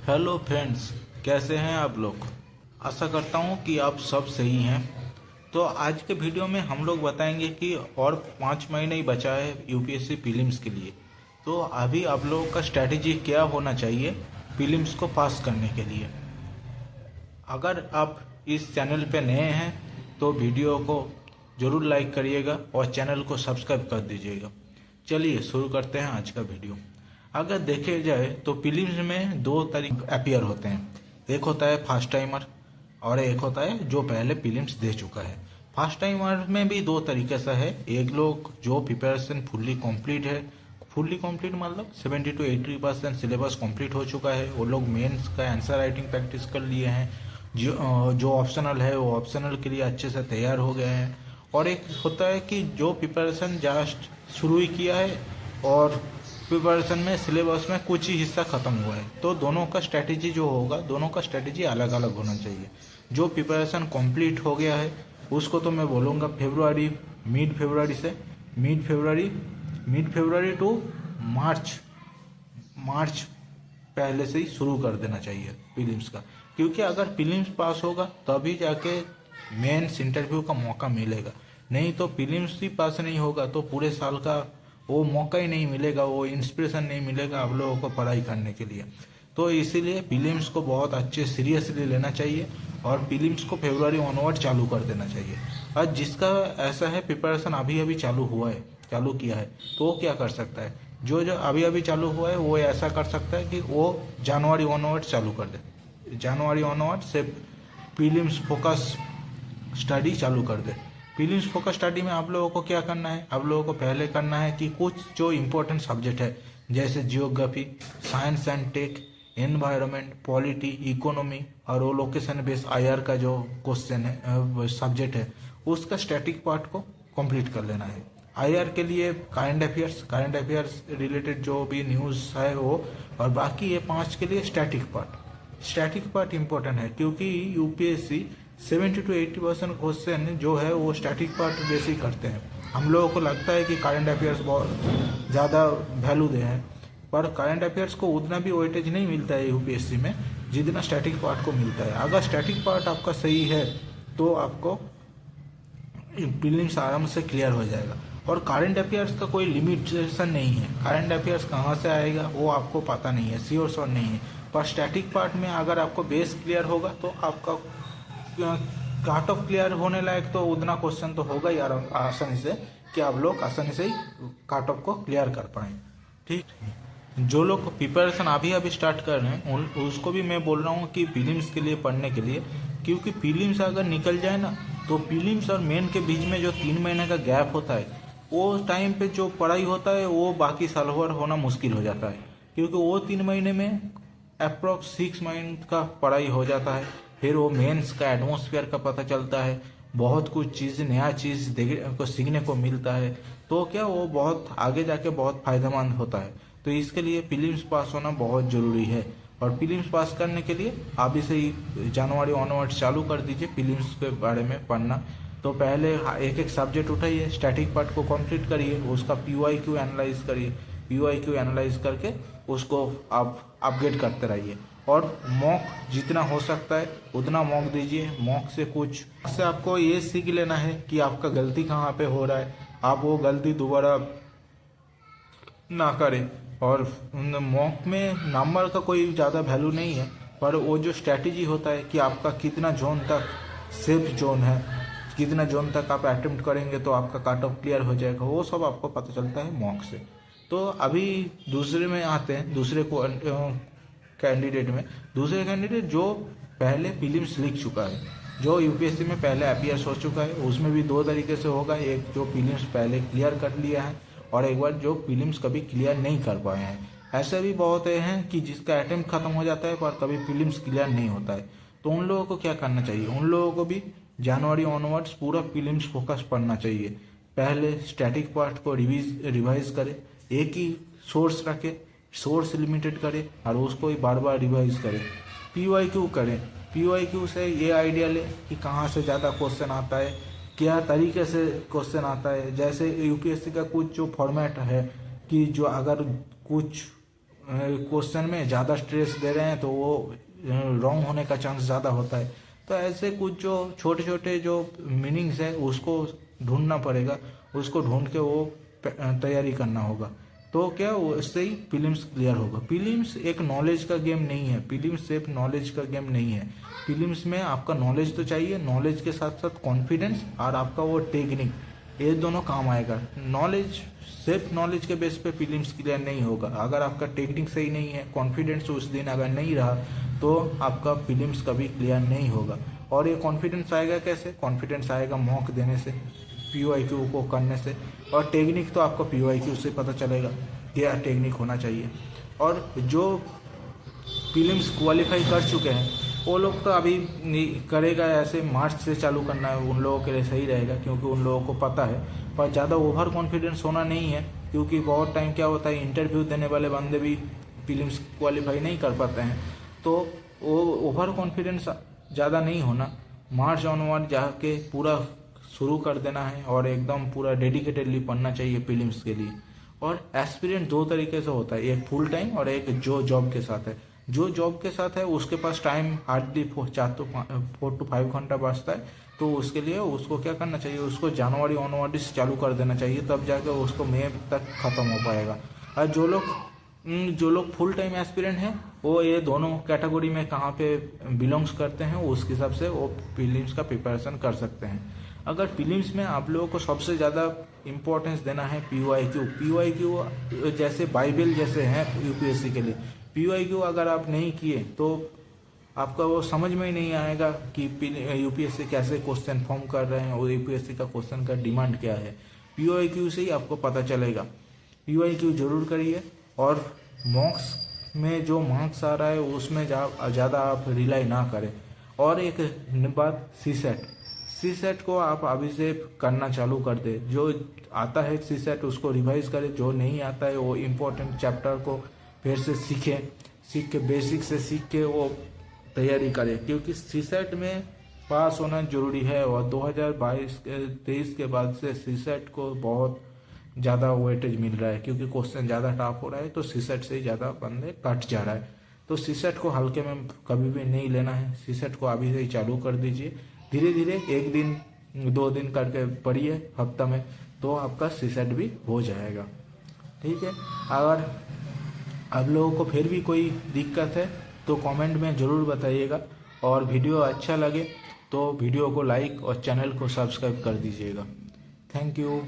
Hello friends, कैसे हैं आप लोग। आशा करता हूं कि आप सब सही हैं। तो आज के वीडियो में हम लोग बताएंगे कि और 5 महीने ही बचा है यूपीएससी प्रीलिम्स के लिए। तो अभी आप लोगों का स्ट्रैटेजी क्या होना चाहिए प्रीलिम्स को पास करने के लिए। अगर आप इस चैनल पे नए हैं तो वीडियो को ज़रूर लाइक करिएगा और चैनल को सब्सक्राइब कर दीजिएगा। चलिए शुरू करते हैं आज का वीडियो। अगर देखे जाए तो प्रीलिम्स में दो तरीके अपीयर होते हैं। एक होता है फर्स्ट टाइमर और एक होता है जो पहले प्रीलिम्स दे चुका है। फर्स्ट टाइमर में भी दो तरीके से है। एक लोग जो प्रिपरेशन फुल्ली कंप्लीट है, फुल्ली कंप्लीट मतलब 70 to 80% सिलेबस कंप्लीट हो चुका है, वो लोग मेंस का आंसर राइटिंग प्रैक्टिस कर लिए हैं, जो ऑप्शनल है वो ऑप्शनल के लिए अच्छे से तैयार हो गए हैं। और एक होता है कि जो प्रिपरेशन जस्ट शुरू ही किया है और प्रिपरेशन में सिलेबस में कुछ ही हिस्सा खत्म हुआ है। तो दोनों का स्ट्रेटेजी जो होगा, दोनों का स्ट्रेटेजी अलग अलग होना चाहिए। जो प्रिपरेशन कंप्लीट हो गया है उसको तो मैं बोलूँगा मिड फरवरी टू मार्च पहले से ही शुरू कर देना चाहिए प्रीलिम्स का। क्योंकि अगर प्रीलिम्स पास होगा तभी जाके मेंस इंटरव्यू का मौका मिलेगा। नहीं तो प्रीलिम्स ही पास नहीं होगा तो पूरे साल का वो मौका ही नहीं मिलेगा, वो इंस्पिरेशन नहीं मिलेगा आप लोगों को पढ़ाई करने के लिए। तो इसीलिए प्रीलिम्स को बहुत अच्छे सीरियसली लेना चाहिए और प्रीलिम्स को फरवरी ऑनवर्ड चालू कर देना चाहिए। और जिसका ऐसा है प्रिपरेशन अभी अभी चालू किया है तो वो क्या कर सकता है, जो अभी अभी चालू हुआ है वो ऐसा कर सकता है कि वो जनवरी ऑनवर्ड चालू कर दे, जनवरी ऑनवर्ड से प्रीलिम्स फोकस स्टडी चालू कर दे। प्रीलिम्स फोकस स्टडी में आप लोगों को क्या करना है, आप लोगों को पहले करना है कि कुछ जो इम्पोर्टेंट सब्जेक्ट है जैसे geography, science and tech, environment, polity, economy और वो लोकेशन बेस्ड आईआर का जो क्वेश्चन है सब्जेक्ट है उसका स्टैटिक पार्ट को कंप्लीट कर लेना है। आईआर के लिए करंट अफेयर्स रिलेटेड जो भी न्यूज़ है वो, और बाकी ये 5 के लिए स्टैटिक पार्ट इम्पोर्टेंट है। क्योंकि यूपीएससी 70 to 80% क्वेश्चन जो है वो स्टैटिक पार्ट बेस ही करते हैं। हम लोगों को लगता है कि करंट अफेयर्स बहुत ज़्यादा वैल्यू दे हैं, पर करंट अफेयर्स को उतना भी वेटेज नहीं मिलता है यूपीएससी में जितना स्टैटिक पार्ट को मिलता है। अगर स्टैटिक पार्ट आपका सही है तो आपको प्रीलिम्स आराम से क्लियर हो जाएगा। और करंट अफेयर्स का कोई लिमिटेशन नहीं है, करंट अफेयर्स कहाँ से आएगा वो आपको पता नहीं है, श्योर नहीं है। पर स्टैटिक पार्ट में अगर आपको बेस क्लियर होगा तो आपका कट ऑफ क्लियर होने लायक तो उतना क्वेश्चन तो होगा ही आसानी से कि आप लोग आसानी से ही कट ऑफ को क्लियर कर पाएँ। ठीक, जो लोग प्रिपरेशन अभी स्टार्ट कर रहे हैं उसको भी मैं बोल रहा हूँ कि प्रीलिम्स के लिए पढ़ने के लिए। क्योंकि प्रीलिम्स अगर निकल जाए ना तो प्रीलिम्स और मेन के बीच में जो 3 महीने का गैप होता है वो टाइम पे जो पढ़ाई होता है वो बाकी साल भर होना मुश्किल हो जाता है। क्योंकि वो 3 महीने में अप्रॉक्स 6 मंथ का पढ़ाई हो जाता है। फिर वो मेंस का एटमॉस्फेयर का पता चलता है, बहुत कुछ चीज़ नया चीज़ देखने को सीखने को मिलता है। तो क्या वो बहुत आगे जाके बहुत फायदेमंद होता है। तो इसके लिए प्रीलिम्स पास होना बहुत ज़रूरी है। और प्रीलिम्स पास करने के लिए आप इसे ही जनवरी ऑनवर्ड चालू कर दीजिए प्रीलिम्स के बारे में पढ़ना। तो पहले एक सब्जेक्ट उठाइए, स्टैटिक पार्ट को कंप्लीट करिए, उसका पीवाईक्यू एनालाइज करिए, पीवाईक्यू एनालाइज करके उसको आप अपग्रेड करते रहिए। और मॉक जितना हो सकता है उतना मॉक दीजिए। मॉक से आपको ये सीख लेना है कि आपका गलती कहाँ पे हो रहा है, आप वो गलती दोबारा ना करें। और मॉक में नंबर का कोई ज़्यादा वैल्यू नहीं है, पर वो जो स्ट्रैटेजी होता है कि आपका कितना जोन तक सेफ जोन है, कितना जोन तक आप अटेम्प्ट करेंगे तो आपका कट ऑफ क्लियर हो जाएगा, वो सब आपको पता चलता है मॉक से। तो अभी दूसरे में आते हैं, दूसरे कैंडिडेट जो पहले प्रीलिम्स लिख चुका है, जो यूपीएससी में पहले अपीयर्स हो चुका है। उसमें भी दो तरीके से होगा, एक जो प्रीलिम्स पहले क्लियर कर लिया है और एक बार जो प्रीलिम्स कभी क्लियर नहीं कर पाए हैं। ऐसे भी बहुत हैं कि जिसका अटेम्प्ट खत्म हो जाता है पर कभी प्रीलिम्स क्लियर नहीं होता है। तो उन लोगों को क्या करना चाहिए, उन लोगों को भी जनवरी ऑनवर्ड्स पूरा प्रीलिम्स फोकस पढ़ना चाहिए। पहले स्टैटिक पार्ट को रिवाइज करें, एक ही सोर्स रखें, सोर्स लिमिटेड करें और उसको ही बार बार रिवाइज करें। पीवाईक्यू करें, पीवाईक्यू से ये आइडिया लें कि कहाँ से ज़्यादा क्वेश्चन आता है, क्या तरीके से क्वेश्चन आता है। जैसे यूपीएससी का कुछ जो फॉर्मेट है कि जो अगर कुछ क्वेश्चन में ज़्यादा स्ट्रेस दे रहे हैं तो वो रॉन्ग होने का चांस ज़्यादा होता है। तो ऐसे कुछ जो छोटे छोटे जो मीनिंग्स है उसको ढूंढना पड़ेगा, उसको ढूंढ के वो तैयारी करना होगा, तो क्या उससे ही प्रीलिम्स क्लियर होगा। प्रीलिम्स एक नॉलेज का गेम नहीं है, प्रीलिम्स सिर्फ नॉलेज का गेम नहीं है। प्रीलिम्स में आपका नॉलेज तो चाहिए, नॉलेज के साथ साथ कॉन्फिडेंस और आपका वो टेक्निक, ये दोनों काम आएगा। नॉलेज सिर्फ नॉलेज के बेस पे प्रीलिम्स क्लियर नहीं होगा। अगर आपका टेक्निक सही नहीं है, कॉन्फिडेंस उस दिन अगर नहीं रहा, तो आपका प्रीलिम्स कभी क्लियर नहीं होगा। और ये कॉन्फिडेंस आएगा कैसे? कॉन्फिडेंस आएगा मॉक देने से, PYQ को करने से, और टेक्निक तो आपको PYQ से पता चलेगा क्या टेक्निक होना चाहिए। और जो प्रीलिम्स क्वालिफाई कर चुके हैं वो लोग तो अभी नहीं करेगा, ऐसे मार्च से चालू करना है उन लोगों के लिए सही रहेगा, क्योंकि उन लोगों को पता है। पर ज़्यादा ओवर कॉन्फिडेंस होना नहीं है, क्योंकि बहुत टाइम क्या होता है, इंटरव्यू देने वाले बंदे भी प्रीलिम्स क्वालिफाई नहीं कर पाते हैं, तो वो ओवर कॉन्फिडेंस ज़्यादा नहीं होना। मार्च ऑनवर्ड जाके पूरा शुरू कर देना है और एकदम पूरा डेडिकेटेडली पढ़ना चाहिए प्रीलिम्स के लिए। और एस्पिरेंट दो तरीके से होता है, एक फुल टाइम और एक जो जॉब के साथ है। जो जॉब के साथ है उसके पास टाइम हार्डली 4 to 5 घंटा बचता है, तो उसके लिए उसको क्या करना चाहिए, उसको जनवरी ऑनवर्ड से चालू कर देना चाहिए, तब जाकर उसको मई तक ख़त्म हो पाएगा। और जो लोग फुल टाइम एस्पिरेंट हैं वो ये दोनों कैटेगरी में कहाँ पे बिलोंग्स करते हैं, उसके हिसाब से वो प्रीलिम्स का प्रिपरेशन कर सकते हैं। अगर प्रीलिम्स में आप लोगों को सबसे ज़्यादा इम्पोर्टेंस देना है PYQ जैसे बाइबल जैसे हैं UPSC के लिए। PYQ अगर आप नहीं किए तो आपका वो समझ में ही नहीं आएगा कि UPSC कैसे क्वेश्चन फॉर्म कर रहे हैं और UPSC का क्वेश्चन का डिमांड क्या है। PYQ से ही आपको पता चलेगा। PYQ जरूर करिए, और मॉक्स में जो मार्क्स आ रहा है उसमें ज़्यादा आप रिलाई ना करें। और एक बात, CSET को आप अभी से करना चालू कर दे। जो आता है CSET उसको रिवाइज करें, जो नहीं आता है वो इम्पोर्टेंट चैप्टर को फिर से सीख के बेसिक से सीख के वो तैयारी करें, क्योंकि CSET में पास होना जरूरी है। और 2022-23 के बाद से CSET को बहुत ज़्यादा वेटेज मिल रहा है, क्योंकि क्वेश्चन ज़्यादा टफ हो रहा है, तो CSET से ज़्यादा बंदे कट जा रहा है। तो CSET को हल्के में कभी भी नहीं लेना है, CSET को अभी से ही चालू कर दीजिए। धीरे धीरे 1 दिन 2 दिन करके पढ़िए हफ्ता में, तो आपका CSET भी हो जाएगा। ठीक है, अगर आप लोगों को फिर भी कोई दिक्कत है तो कमेंट में ज़रूर बताइएगा, और वीडियो अच्छा लगे तो वीडियो को लाइक और चैनल को सब्सक्राइब कर दीजिएगा। Thank you.